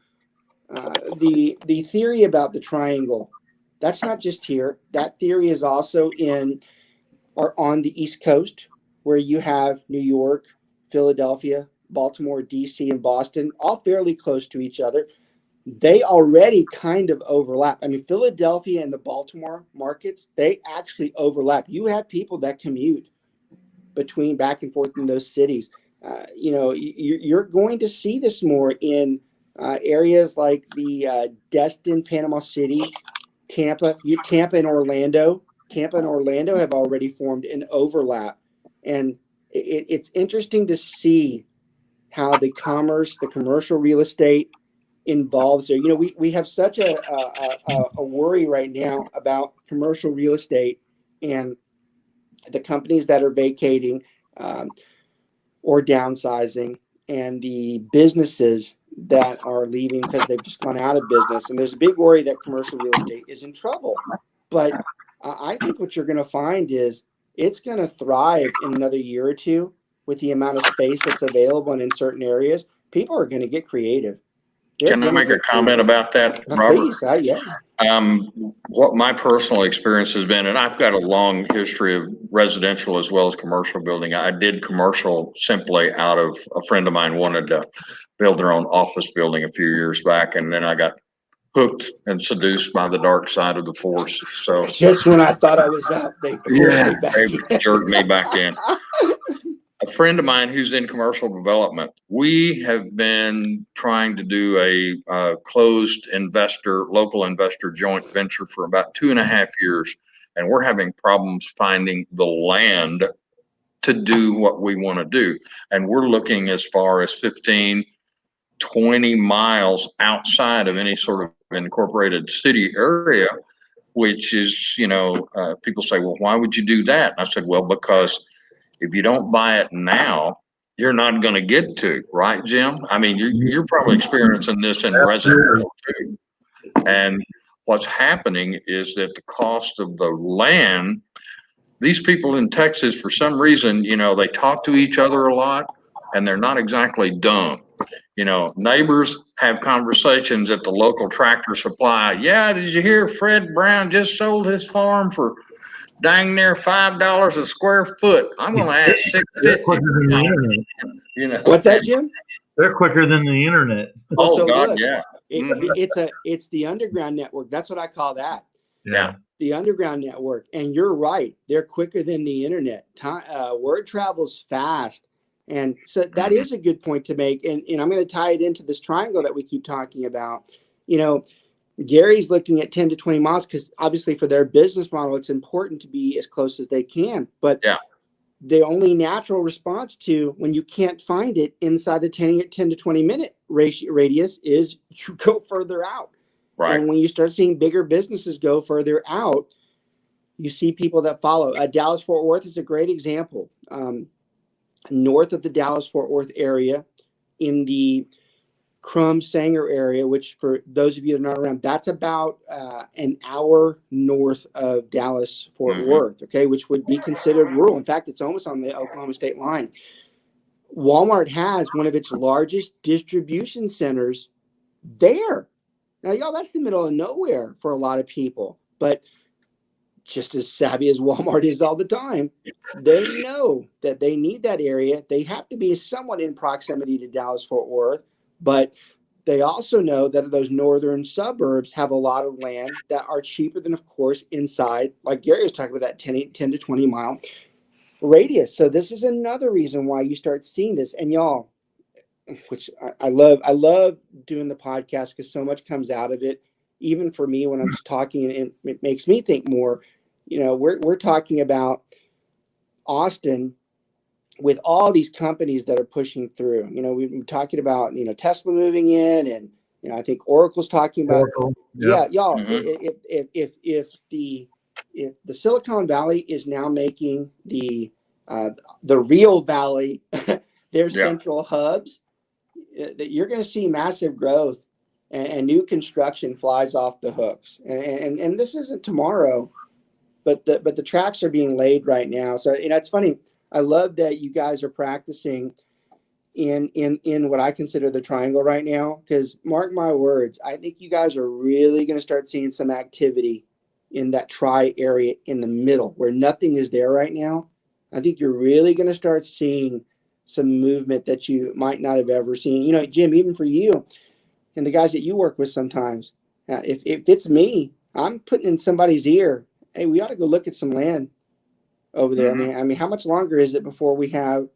the theory about the triangle, that's not just here. That theory is also on the East Coast, where you have New York, Philadelphia, Baltimore, DC, and Boston, all fairly close to each other. They already kind of overlap. I mean, Philadelphia and the Baltimore markets, they actually overlap. You have people that commute between back and forth in those cities. You're going to see this more in areas like the Destin, Panama City, Tampa and Orlando. Tampa and Orlando have already formed an overlap. And it's interesting to see how the commercial real estate involves there. We have such a worry right now about commercial real estate and the companies that are vacating or downsizing, and the businesses that are leaving because they've just gone out of business. And there's a big worry that commercial real estate is in trouble. But I think what you're going to find is it's going to thrive in another year or two with the amount of space that's available, and in certain areas, people are going to get creative. Can I make a comment about that, Robert? Please, yeah. What my personal experience has been, and I've got a long history of residential as well as commercial building. I did commercial simply out of a friend of mine wanted to build their own office building a few years back, and then I got hooked and seduced by the dark side of the force. So just when I thought I was out, they jerked me back in. A friend of mine who's in commercial development, we have been trying to do a closed local investor joint venture for about 2.5 years, and we're having problems finding the land to do what we want to do. And we're looking as far as 15, 20 miles outside of any sort of incorporated city area, which is, people say, well, why would you do that? And I said, well, because if you don't buy it now, you're not going to get to, right, Jim? I mean, you're probably experiencing this in residential too. And what's happening is that the cost of the land, these people in Texas, for some reason, they talk to each other a lot, and they're not exactly dumb. Neighbors have conversations at the local tractor supply. Yeah, did you hear Fred Brown just sold his farm for dang near $5 a square foot? I'm going to ask $6.50. What's that, Jim? They're quicker than the internet. Oh, so God, look, yeah. It's the underground network. That's what I call that. Yeah. The underground network. And you're right. They're quicker than the internet. Word travels fast. And so that is a good point to make. And I'm going to tie it into this triangle that we keep talking about. Gary's looking at 10 to 20 miles because obviously for their business model, it's important to be as close as they can. But the only natural response to when you can't find it inside the 10 to 20 minute radius is you go further out. Right. And when you start seeing bigger businesses go further out, you see people that follow. Dallas-Fort Worth is a great example. North of the Dallas-Fort Worth area, in the Sanger area, which for those of you that are not around, that's about an hour north of Dallas-Fort Worth, okay, which would be considered rural. In fact, it's almost on the Oklahoma state line. Walmart has one of its largest distribution centers there. Now, y'all, that's the middle of nowhere for a lot of people. But just as savvy as Walmart is all the time. They know that they need that area. They have to be somewhat in proximity to Dallas-Fort Worth, but they also know that those northern suburbs have a lot of land that are cheaper than, of course, inside, like Gary was talking about, that 10 to 20 mile radius. So this is another reason why you start seeing this. And y'all, which I love doing the podcast because so much comes out of it. Even for me, when I'm just talking, and it makes me think more. We're talking about Austin with all these companies that are pushing through. We've been talking about Tesla moving in, and I think Oracle's talking about. Oracle, yeah, y'all. Mm-hmm. If the Silicon Valley is now making the real valley their central hubs, that you're going to see massive growth and new construction flies off the hooks. And this isn't tomorrow, but the tracks are being laid right now. So it's funny. I love that you guys are practicing in what I consider the triangle right now, because mark my words, I think you guys are really going to start seeing some activity in that tri area in the middle where nothing is there right now. I think you're really going to start seeing some movement that you might not have ever seen. Jim, even for you and the guys that you work with sometimes, if it's me, I'm putting in somebody's ear, hey, we ought to go look at some land over there. Mm-hmm. I mean, how much longer is it before we have,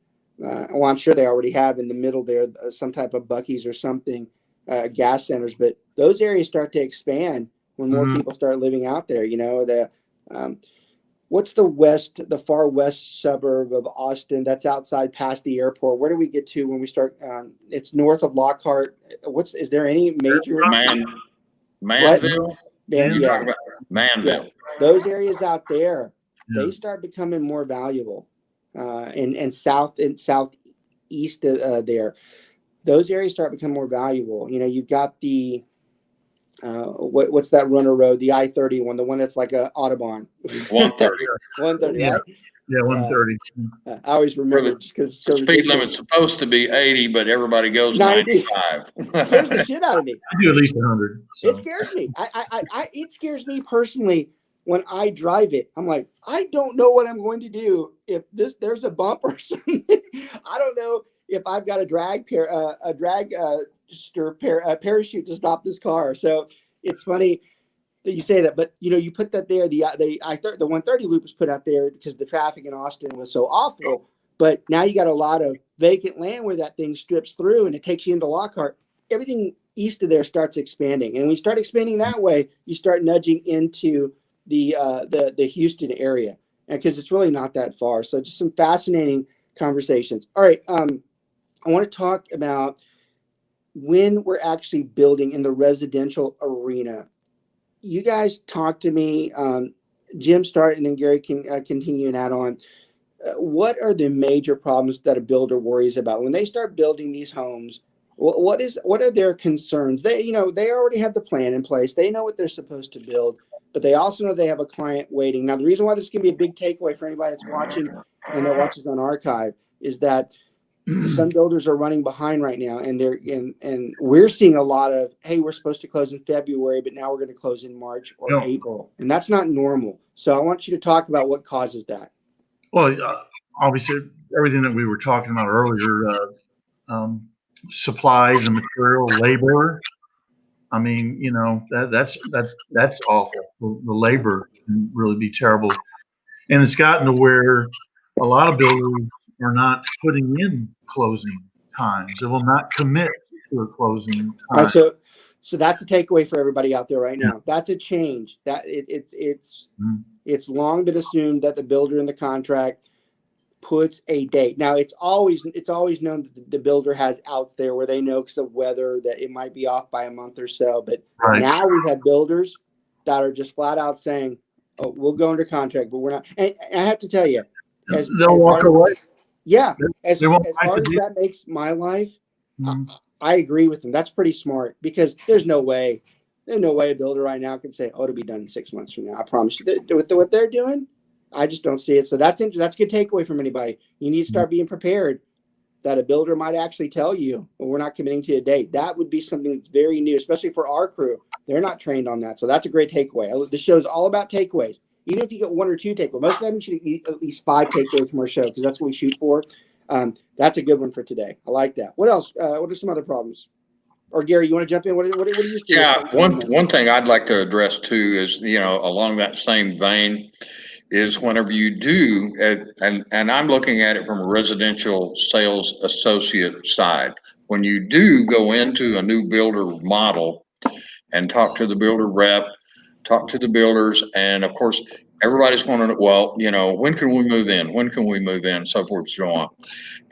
I'm sure they already have in the middle there, some type of Buc-ee's or something, gas centers, but those areas start to expand when more people start living out there. What's the far west suburb of Austin that's outside past the airport? Where do we get to when we start? It's north of Lockhart. Is there any major? Manville? Yeah. Manville. Yeah. Those areas out there, they start becoming more valuable. And southeast there, those areas start becoming more valuable. You've got the what's that runner road, the I-30 one, the one that's like a Autobahn. 130. 130, Yeah. right? Yeah, 130. I always remember just because it's so speed ridiculous. limit's supposed to be 80, but everybody goes 95. It scares the shit out of me. I do at least 100. So. It scares me. It scares me personally when I drive it. I'm like, I don't know what I'm going to do if there's a bump or something. I don't know if I've got a parachute to stop this car. So it's funny that you say that, but you put that there. The 130 loop was put out there because the traffic in Austin was so awful. But now you got a lot of vacant land where that thing strips through and it takes you into Lockhart. Everything east of there starts expanding, and when you start expanding that way, you start nudging into the Houston area, because it's really not that far. So just some fascinating conversations. All right, I want to talk about when we're actually building in the residential arena. You guys talk to me. Jim, start, and then Gary can continue and add on. What are the major problems that a builder worries about when they start building these homes? What are their concerns? They already have the plan in place. They know what they're supposed to build, but they also know they have a client waiting. Now, the reason why this can be a big takeaway for anybody that's watching and that watches on archive is that some builders are running behind right now, and and we're seeing a lot of, hey, we're supposed to close in February, but now we're going to close in March or April, and that's not normal. So I want you to talk about what causes that. Well, obviously, everything that we were talking about earlier, supplies and material, labor. I mean, that's awful. The labor can really be terrible, and it's gotten to where a lot of builders are not putting in closing times. They will not commit to a closing time. All right, so that's a takeaway for everybody out there right now. That's a change. That it's long been assumed that the builder in the contract puts a date. Now it's always known that the builder has outs there where they know because of weather that it might be off by a month or so. But now we have builders that are just flat out saying, "Oh, we'll go under contract, but we're not." And I have to tell you, they'll walk away. Yeah, as hard as that makes my life, I agree with them. That's pretty smart, because there's no way a builder right now can say, "Oh, it'll be done in 6 months from now." I promise you. With what they're doing, I just don't see it. So that's a good takeaway from anybody. You need to start being prepared that a builder might actually tell you, "Well, we're not committing to a date." That would be something that's very new, especially for our crew. They're not trained on that. So that's a great takeaway. This show's all about takeaways. even if you get 1 or 2 takeaways, most of them should get at least 5 takeaways from our show because that's what we shoot for. That's a good one for today. I like that. What else? What are some other problems? Or Gary, you want to jump in? What are you? Yeah, one thing I'd like to address too is, along that same vein, is whenever you do, and I'm looking at it from a residential sales associate side, when you do go into a new builder model and talk to the builder rep, talk to the builders, and of course, everybody's wondering, well, when can we move in? When can we move in? So forth, so on.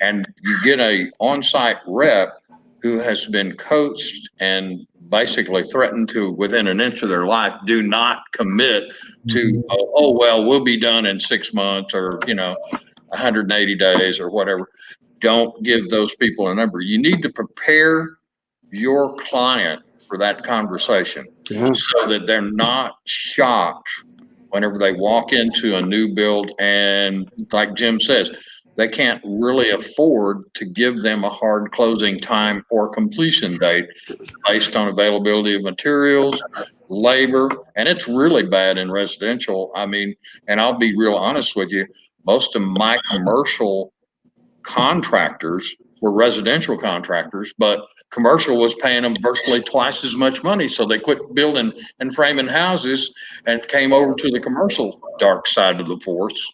And you get a on-site rep who has been coached and basically threatened to, within an inch of their life, do not commit to, we'll be done in 6 months or, 180 days or whatever. Don't give those people a number. You need to prepare your client for that conversation so that they're not shocked whenever they walk into a new build. And like Jim says, they can't really afford to give them a hard closing time or completion date based on availability of materials, labor, and it's really bad in residential. I mean, and I'll be real honest with you, most of my commercial contractors were residential contractors, but commercial was paying them virtually twice as much money. So they quit building and framing houses and came over to the commercial dark side of the force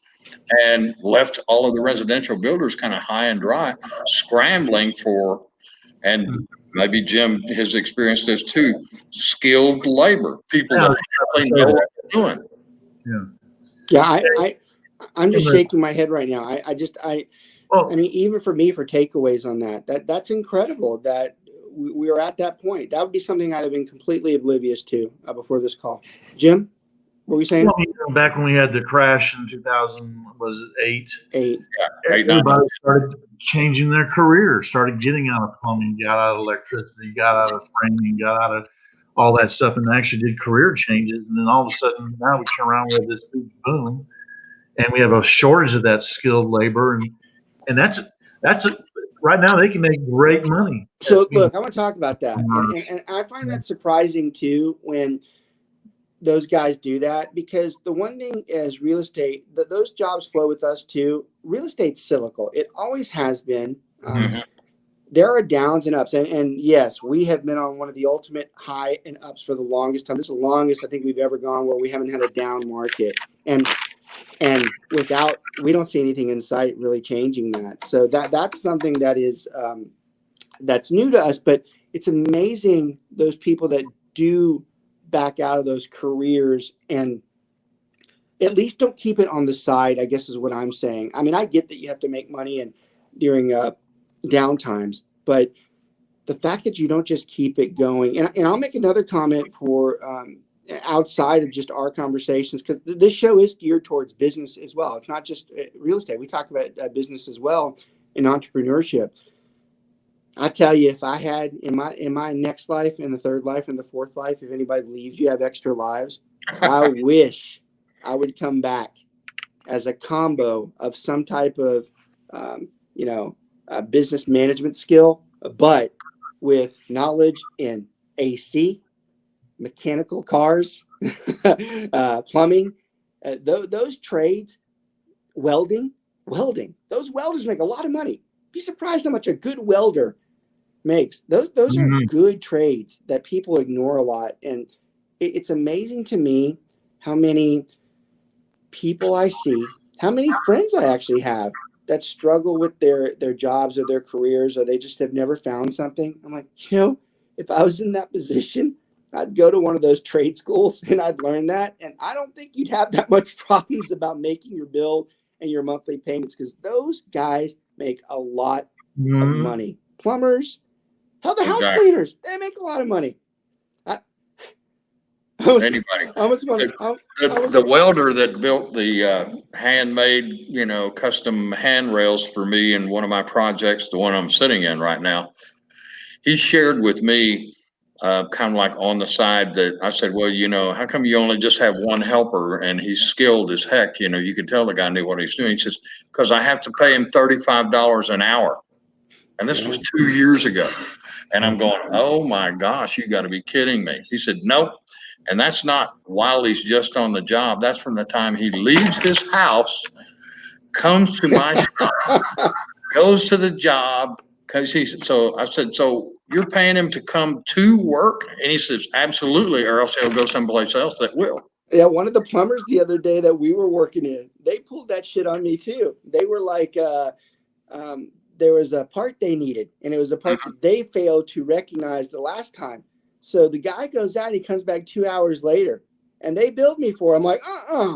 and left all of the residential builders kind of high and dry, scrambling for, and maybe Jim has experienced this too, skilled labor, people that really know what they're doing. I'm just shaking my head right now. I mean, even for me, for takeaways on that's incredible that we are at that point. That would be something I'd have been completely oblivious to before this call. Jim, what were you saying? Well, back when we had the crash in 2008, everybody started changing their career, started getting out of plumbing, got out of electricity, got out of framing, got out of all that stuff, and actually did career changes. And then all of a sudden, now we turn around with this big boom, and we have a shortage of that skilled labor, and that's right now they can make great money. So look, I want to talk about that, and I find that surprising too when those guys do that, because the one thing is real estate, that those jobs flow with us too. Real estate's cyclical. It always has been. There are downs and ups, and yes, we have been on one of the ultimate high and ups for the longest time. This is the longest I think we've ever gone where we haven't had a down market, and we don't see anything in sight really changing that. So that's something that is that's new to us, but it's amazing those people that do back out of those careers and at least don't keep it on the side, I guess is what I'm saying. I mean, I get that you have to make money and during down times, but the fact that you don't just keep it going, and I'll make another comment for outside of just our conversations, because this show is geared towards business as well. It's not just real estate. We talk about business as well and entrepreneurship. I tell you, if I had in my next life, in the third life, in the fourth life, if anybody believes you have extra lives, I wish I would come back as a combo of some type of, business management skill, but with knowledge in AC, mechanical cars, plumbing, those trades, welding. Those welders make a lot of money. Be surprised how much a good welder makes. Those are good trades that people ignore a lot, and it's amazing to me how many people I see, how many friends I actually have that struggle with their jobs or their careers, or they just have never found something. I'm like, if I was in that position, I'd go to one of those trade schools and I'd learn that, and I don't think you'd have that much problems about making your bill and your monthly payments, because those guys make a lot of money. Plumbers, hell, the house cleaners, they make a lot of money. Anybody. The welder that built the handmade, custom handrails for me in one of my projects, the one I'm sitting in right now, he shared with me kind of like on the side that I said, well, how come you only just have one helper and he's skilled as heck? You could tell the guy knew what he's doing. He says, because I have to pay him $35 an hour. And this was 2 years ago. And I'm going, oh my gosh, you got to be kidding me. He said, nope. And that's not while he's just on the job. That's from the time he leaves his house, comes to my shop, goes to the job. So I said, so you're paying him to come to work? And he says, absolutely, or else he'll go someplace else that will. Yeah, one of the plumbers the other day that we were working in, they pulled that shit on me too. They were like, there was a part they needed, and it was a part that they failed to recognize the last time. So the guy goes out, he comes back 2 hours later, and they billed me for it. I'm like,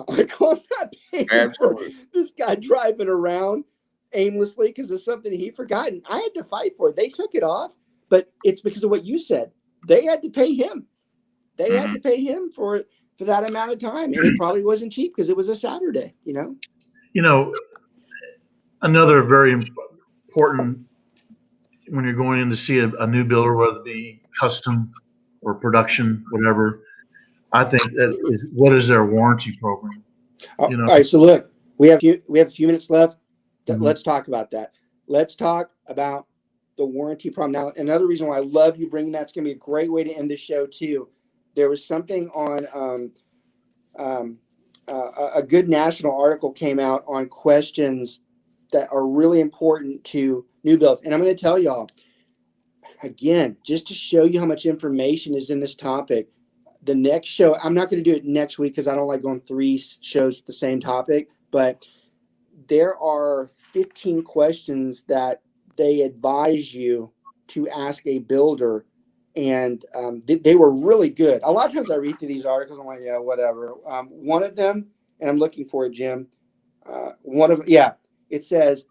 like, I'm not paying for this guy driving around aimlessly because of something he forgot. And I had to fight for it. They took it off, but it's because of what you said. They had to pay him. They had to pay him for that amount of time, and it probably wasn't cheap because it was a Saturday. Another very important when you're going in to see a new builder, whether it be custom or production, whatever, I think that is, what is their warranty program? All right, so look, we have a few minutes left. Let's talk about that. Let's talk about the warranty problem. Now, another reason why I love you bringing that's going to be a great way to end the show too. There was something on a good national article came out on questions that are really important to new builds. And I'm going to tell y'all, again, just to show you how much information is in this topic, the next show, I'm not going to do it next week because I don't like going 3 shows with the same topic, but there are 15 questions that they advise you to ask a builder. And they were really good. A lot of times I read through these articles, I'm like, yeah, whatever. One of them, and I'm looking for it, Jim. It says,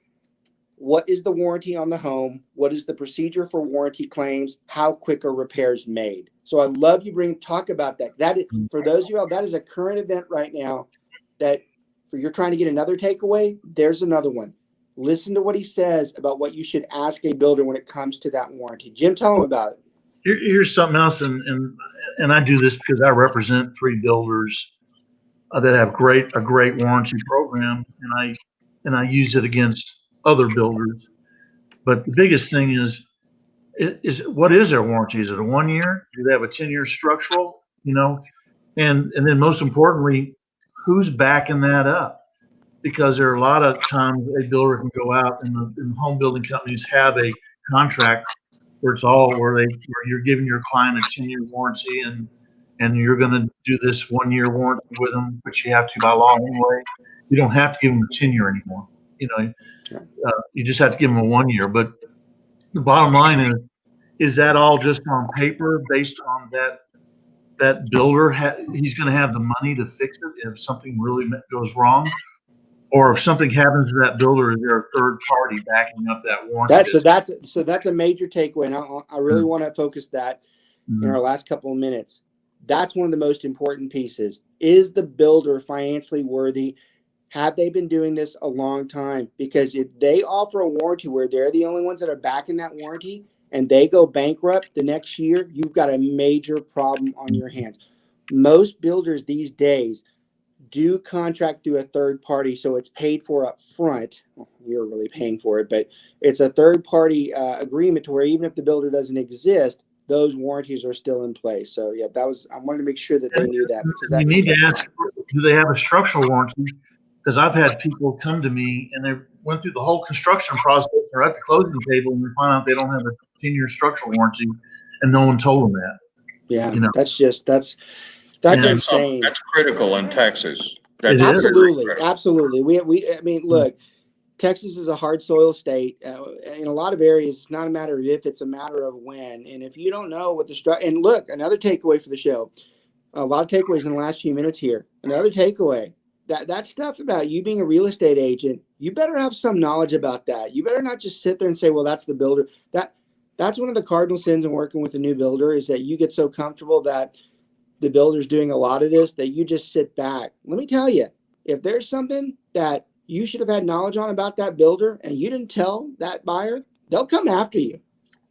what is the warranty on the home? What is the procedure for warranty claims? How quick are repairs made? So I love you talk about that. That is, for those of you, that is a current event right now that for you're trying to get another takeaway, there's another one. Listen to what he says about what you should ask a builder when it comes to that warranty. Jim, tell him about it. Here's something else, and I do this because I represent 3 builders that have a great warranty program, and I use it against other builders. But the biggest thing is what is their warranty? Is it a 1 year? Do they have a 10-year structural? And then most importantly, who's backing that up? Because there are a lot of times a builder can go out and the home building companies have a contract where where you're giving your client a 10-year warranty and you're going to do this 1 year warranty with them, which you have to by law anyway. You don't have to give them a 10-year anymore. You just have to give them a 1 year. But the bottom line is that all just on paper based on that builder? He's going to have the money to fix it if something really goes wrong? Or if something happens to that builder, is there a third party backing up that warranty? That's a major takeaway, and I really want to focus that in our last couple of minutes. That's one of the most important pieces. Is the builder financially worthy? Have they been doing this a long time? Because if they offer a warranty where they're the only ones that are backing that warranty and they go bankrupt the next year, you've got a major problem on your hands. Most builders these days do contract through a third party, so it's paid for up front. Well, you're really paying for it, but it's a third party agreement to where even if the builder doesn't exist, those warranties are still in place. So yeah, I wanted to make sure that they knew that, because you need to ask, do they have a structural warranty? Because I've had people come to me and they went through the whole construction process, they're at the closing table and they find out they don't have a 10-year structural warranty, and no one told them that. Yeah, that's insane. That's critical in Texas. Absolutely. Look, Texas is a hard soil state. In a lot of areas, it's not a matter of if, it's a matter of when. And if you don't know what and look, another takeaway for the show, a lot of takeaways in the last few minutes here. Another takeaway, that stuff about you being a real estate agent, you better have some knowledge about that. You better not just sit there and say, well, that's the builder. That's one of the cardinal sins in working with a new builder, is that you get so comfortable that the builder's doing a lot of this that you just sit back. Let me tell you, if there's something that you should have had knowledge on about that builder and you didn't tell that buyer, they'll come after you.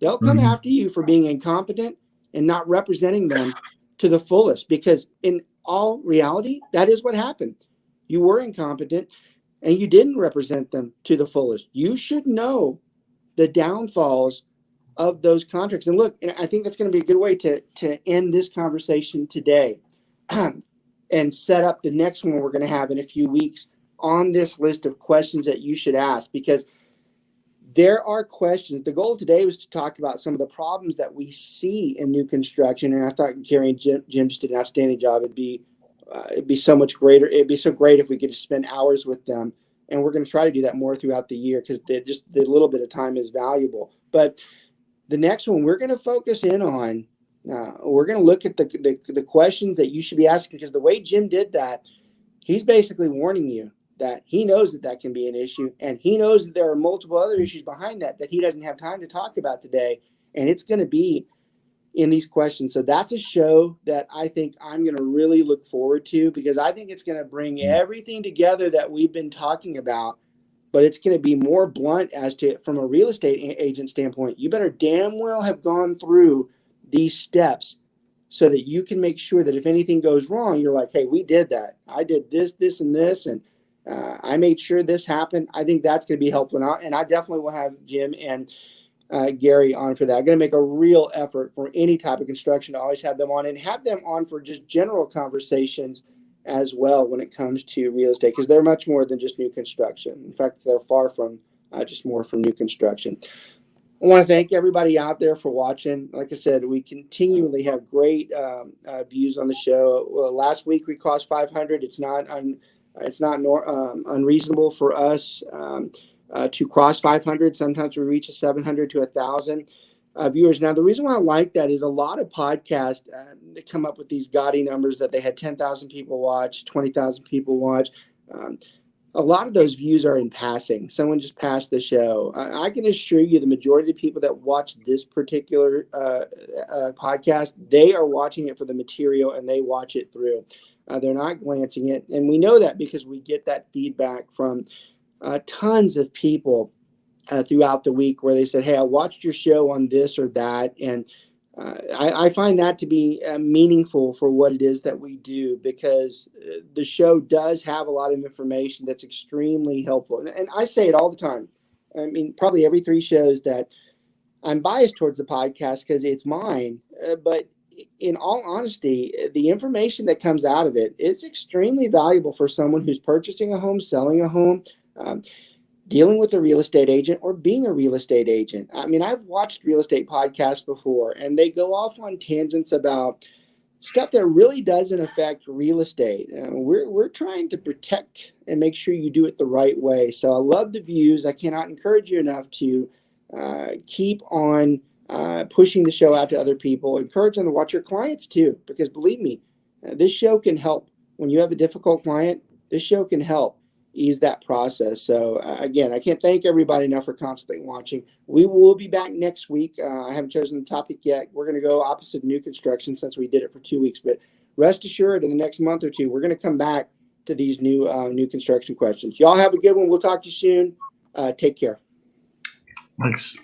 They'll come after you for being incompetent and not representing them to the fullest, because in all reality, that is what happened. You were incompetent and you didn't represent them to the fullest. You should know the downfalls of those contracts. And look, and I think that's going to be a good way to end this conversation today. and set up the next one we're going to have in a few weeks on this list of questions that you should ask, because there are questions. The goal today was to talk about some of the problems that we see in new construction. And I thought Gary and Jim just did an outstanding job. It'd be so much greater. It'd be so great if we could just spend hours with them. And we're going to try to do that more throughout the year, because the little bit of time is valuable. But the next one we're going to focus in on, we're going to look at the questions that you should be asking, because the way Jim did that, he's basically warning you that he knows that can be an issue, and he knows that there are multiple other issues behind that he doesn't have time to talk about today, and it's going to be in these questions. So that's a show that I think I'm going to really look forward to, because I think it's going to bring everything together that we've been talking about, but it's going to be more blunt as to, from a real estate agent standpoint, you better damn well have gone through these steps so that you can make sure that if anything goes wrong, you're like, hey, we did that. I did this, and this, and I made sure this happened. I think that's going to be helpful. And I definitely will have Jim and Gary on for that. I'm going to make a real effort for any type of construction to always have them on, and have them on for just general conversations as well when it comes to real estate, because they're much more than just new construction. In fact, they're far from just more from new construction. I want to thank everybody out there for watching. Like I said, we continually have great views on the show. Well, last week we crossed 500. It's not unreasonable for us to cross 500. Sometimes we reach a 700 to 1,000 viewers. Now, the reason why I like that is a lot of podcasts they come up with these gaudy numbers that they had 10,000 people watch, 20,000 people watch. A lot of those views are in passing. Someone just passed the show. I can assure you the majority of the people that watch this particular podcast, they are watching it for the material, and they watch it through. They're not glancing it. And we know that because we get that feedback from tons of people throughout the week where they said, hey, I watched your show on this or that. And I find that to be meaningful for what it is that we do, because the show does have a lot of information that's extremely helpful. And I say it all the time. I mean, probably every 3 shows that I'm biased towards the podcast because it's mine. But in all honesty, the information that comes out of it is extremely valuable for someone who's purchasing a home, selling a home, dealing with a real estate agent, or being a real estate agent. I mean, I've watched real estate podcasts before, and they go off on tangents about stuff that really doesn't affect real estate. We're trying to protect and make sure you do it the right way. So I love the views. I cannot encourage you enough to keep on pushing the show out to other people. Encourage them to watch your clients too, because believe me, this show can help. When you have a difficult client, this show can help ease that process. So again, I can't thank everybody enough for constantly watching. We will be back next week. I haven't chosen the topic yet. We're going to go opposite new construction since we did it for 2 weeks, but rest assured in the next month or two, we're going to come back to these new construction questions. Y'all have a good one. We'll talk to you soon. Take care. Thanks.